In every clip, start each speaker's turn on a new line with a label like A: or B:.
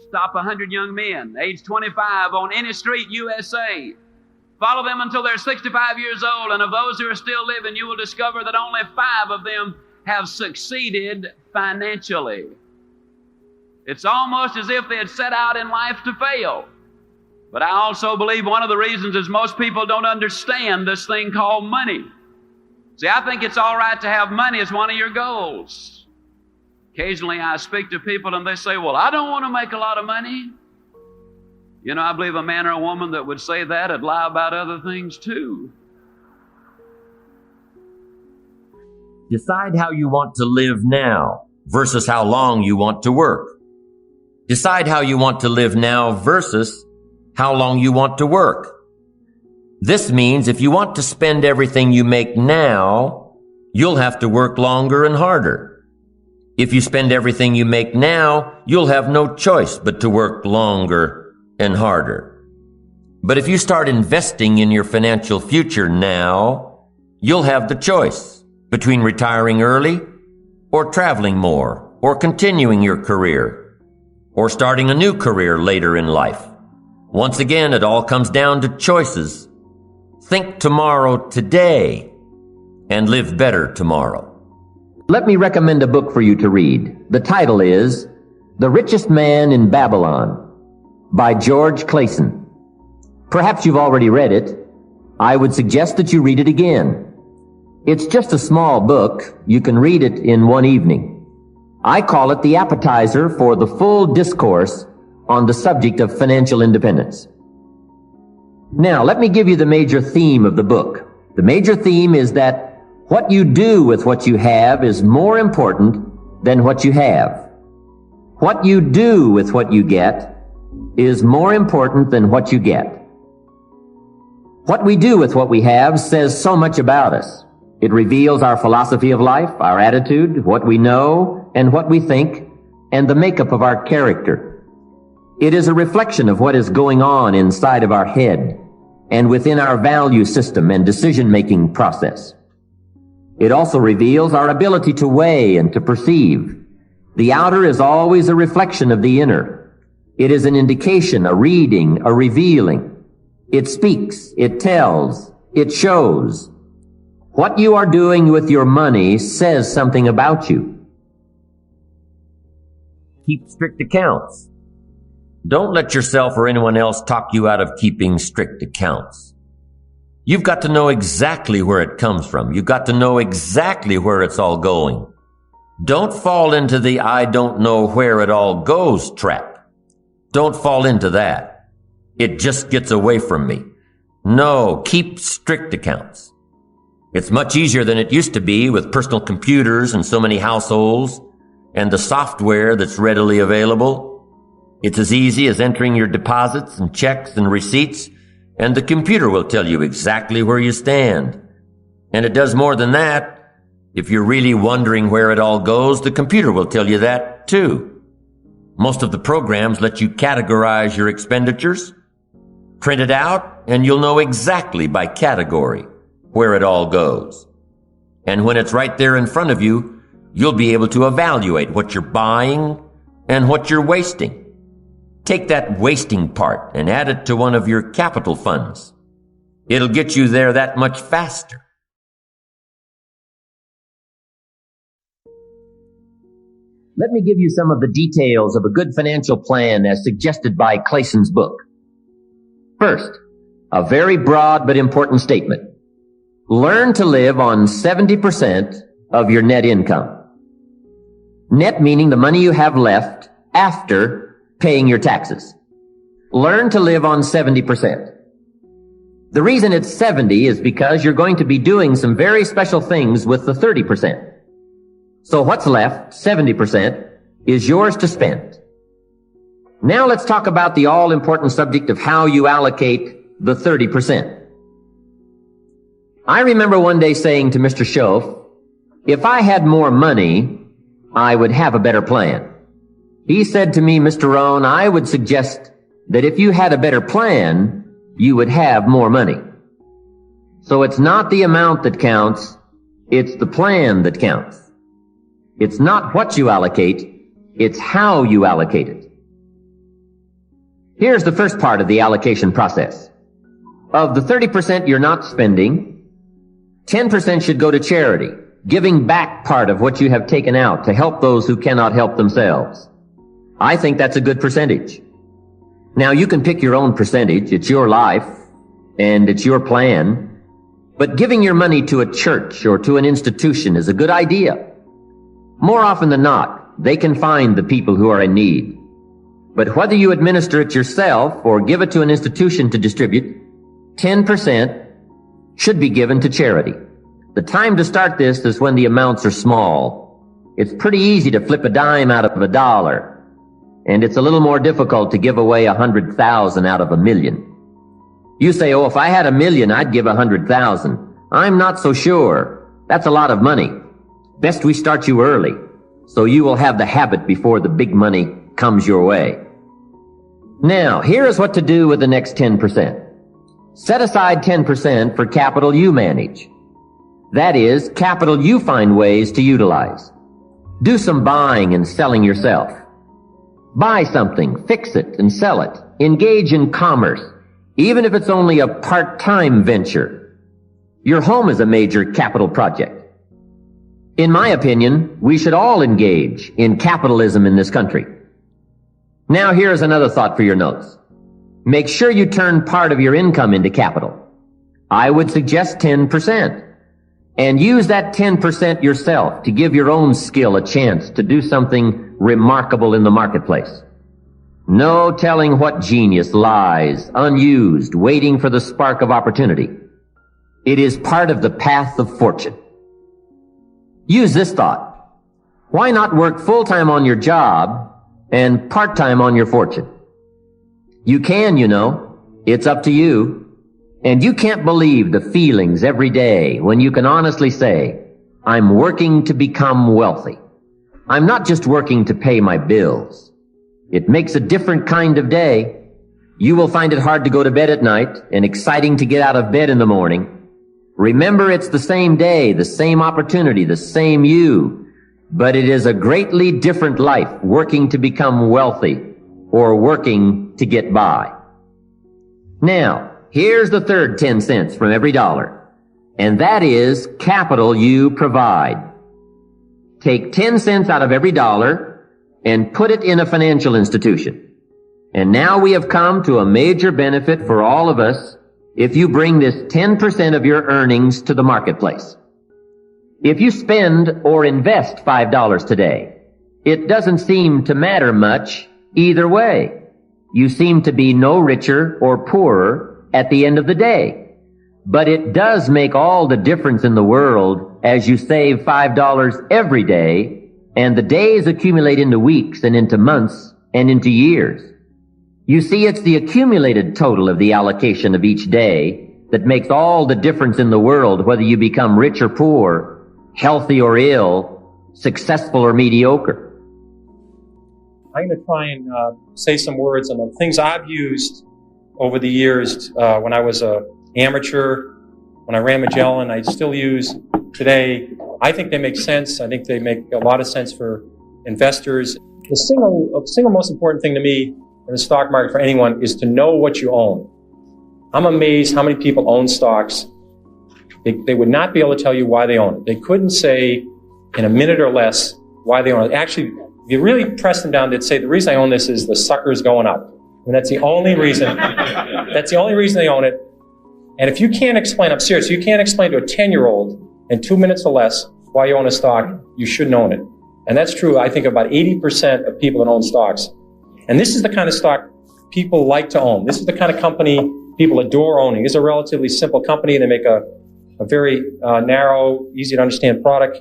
A: Stop 100 young men, age 25, on any street, USA. Follow them until they're 65 years old, and of those who are still living, you will discover that only 5 of them have succeeded financially. It's almost as if they had set out in life to fail. But I also believe one of the reasons is most people don't understand this thing called money. See, I think it's all right to have money as one of your goals. Occasionally I speak to people and they say, well, I don't want to make a lot of money. You know, I believe a man or a woman that would say that would lie about other things too.
B: Decide how you want to live now versus how long you want to work. Decide how you want to live now versus how long you want to work. This means if you want to spend everything you make now, you'll have to work longer and harder. If you spend everything you make now, you'll have no choice but to work longer and harder. But if you start investing in your financial future now, you'll have the choice between retiring early or traveling more or continuing your career or starting a new career later in life. Once again, it all comes down to choices. Think tomorrow today and live better tomorrow.
C: Let me recommend a book for you to read. The title is The Richest Man in Babylon by George Clason. Perhaps you've already read it. I would suggest that you read it again. It's just a small book. You can read it in one evening. I call it the appetizer for the full discourse on the subject of financial independence. Now, let me give you the major theme of the book. The major theme is that what you do with what you have is more important than what you have. What you do with what you get is more important than what you get. What we do with what we have says so much about us. It reveals our philosophy of life, our attitude, what we know and what we think, and the makeup of our character. It is a reflection of what is going on inside of our head and within our value system and decision-making process. It also reveals our ability to weigh and to perceive. The outer is always a reflection of the inner. It is an indication, a reading, a revealing. It speaks, it tells, it shows. What you are doing with your money says something about you.
B: Keep strict accounts. Don't let yourself or anyone else talk you out of keeping strict accounts. You've got to know exactly where it comes from. You've got to know exactly where it's all going. Don't fall into the I don't know where it all goes trap. Don't fall into that. It just gets away from me. No, keep strict accounts. It's much easier than it used to be with personal computers and so many households and the software that's readily available. It's as easy as entering your deposits and checks and receipts, and the computer will tell you exactly where you stand. And it does more than that. If you're really wondering where it all goes, the computer will tell you that too. Most of the programs let you categorize your expenditures, print it out, and you'll know exactly by category where it all goes. And when it's right there in front of you, you'll be able to evaluate what you're buying and what you're wasting. Take that wasting part and add it to one of your capital funds. It'll get you there that much faster.
C: Let me give you some of the details of a good financial plan as suggested by Clason's book. First, a very broad but important statement. Learn to live on 70% of your net income. Net meaning the money you have left after paying your taxes. Learn to live on 70%. The reason it's 70 is because you're going to be doing some very special things with the 30%. So what's left, 70%, is yours to spend. Now let's talk about the all-important subject of how you allocate the 30%. I remember one day saying to Mr. Schoaf, if I had more money, I would have a better plan. He said to me, Mr. Rohn, I would suggest that if you had a better plan, you would have more money. So it's not the amount that counts, it's the plan that counts. It's not what you allocate, it's how you allocate it. Here's the first part of the allocation process. Of the 30% you're not spending, 10% should go to charity, giving back part of what you have taken out to help those who cannot help themselves. I think that's a good percentage. Now, you can pick your own percentage. It's your life, and it's your plan. But giving your money to a church or to an institution is a good idea. More often than not, they can find the people who are in need. But whether you administer it yourself or give it to an institution to distribute, 10% should be given to charity. The time to start this is when the amounts are small. It's pretty easy to flip a dime out of a dollar, and it's a little more difficult to give away 100,000 out of 1,000,000. You say, oh, if I had 1,000,000, I'd give 100,000. I'm not so sure. That's a lot of money. Best we start you early, so you will have the habit before the big money comes your way. Now, here is what to do with the next 10%. Set aside 10% for capital you manage. That is, capital you find ways to utilize. Do some buying and selling yourself. Buy something, fix it, and sell it. Engage in commerce, even if it's only a part-time venture. Your home is a major capital project. In my opinion, we should all engage in capitalism in this country. Now here's another thought for your notes. Make sure you turn part of your income into capital. I would suggest 10%. And use that 10% yourself to give your own skill a chance to do something remarkable in the marketplace. No telling what genius lies unused, waiting for the spark of opportunity. It is part of the path of fortune. Use this thought. Why not work full-time on your job and part-time on your fortune? You can, you know. It's up to you. And you can't believe the feelings every day when you can honestly say, I'm working to become wealthy. I'm not just working to pay my bills. It makes a different kind of day. You will find it hard to go to bed at night and exciting to get out of bed in the morning. Remember, it's the same day, the same opportunity, the same you, but it is a greatly different life working to become wealthy or working to get by. Now, here's the third 10 cents from every dollar, and that is capital you provide. Take 10 cents out of every dollar and put it in a financial institution. And now we have come to a major benefit for all of us if you bring this 10% of your earnings to the marketplace. If you spend or invest $5 today, it doesn't seem to matter much either way. You seem to be no richer or poorer at the end of the day. But it does make all the difference in the world as you save $5 every day, and the days accumulate into weeks and into months and into years. You see, it's the accumulated total of the allocation of each day that makes all the difference in the world, whether you become rich or poor, healthy or ill, successful or mediocre.
D: I'm going to try and say some words on the things I've used over the years when I was an amateur, when I ran Magellan, I still use today. I think they make sense. I think they make a lot of sense for investors. The single most important thing to me in the stock market for anyone is to know what you own. I'm amazed how many people own stocks. They would not be able to tell you why they own it. They couldn't say in a minute or less why they own it. Actually, if you really press them down, they'd say, the reason I own this is the sucker's going up. And that's the only reason. That's the only reason they own it. And if you can't explain, I'm serious, you can't explain to a 10-year-old in 2 minutes or less why you own a stock, you shouldn't own it. And that's true, I think, about 80% of people that own stocks. And this is the kind of stock people like to own. This is the kind of company people adore owning. It's a relatively simple company. They make a very narrow, easy to understand product.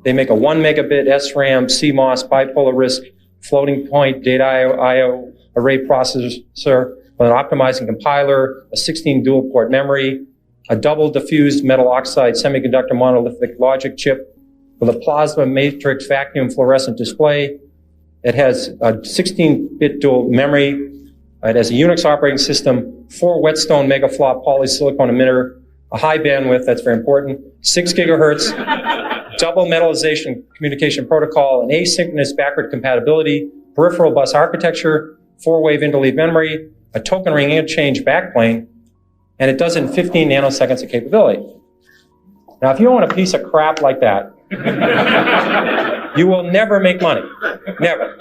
D: They make a 1 megabit SRAM, CMOS, bipolar risk, floating point data I/O array processor with an optimizing compiler, a 16 dual port memory, a double diffused metal oxide semiconductor monolithic logic chip with a plasma matrix vacuum fluorescent display. It has a 16-bit dual memory. It has a Unix operating system, 4 Whetstone megaflop polysilicon emitter, a high bandwidth, that's very important, 6 gigahertz, double metallization communication protocol, an asynchronous backward compatibility, peripheral bus architecture, 4-wave interleave memory, a token ring interchange backplane, and it does it in 15 nanoseconds of capability. Now, if you own a piece of crap like that, you will never make money. Never.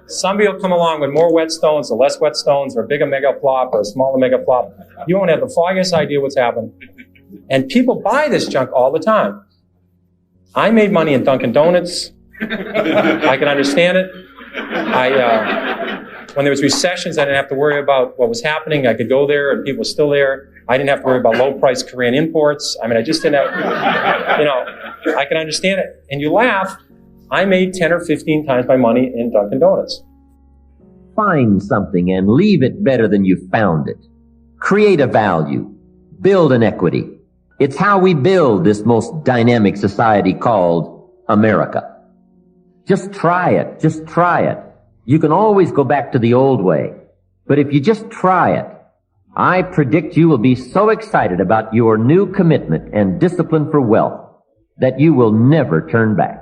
D: Somebody will come along with more whetstones or less whetstones or a bigger mega flop or a smaller mega flop. You won't have the foggiest idea what's happened. And people buy this junk all the time. I made money in Dunkin' Donuts. I can understand it. When there was recessions, I didn't have to worry about what was happening. I could go there and people were still there. I didn't have to worry about low-priced Korean imports. I mean, I just didn't have, I can understand it. And you laugh. I made 10 or 15 times my money in Dunkin' Donuts.
C: Find something and leave it better than you found it. Create a value. Build an equity. It's how we build this most dynamic society called America. Just try it. Just try it. You can always go back to the old way. But if you just try it, I predict you will be so excited about your new commitment and discipline for wealth that you will never turn back.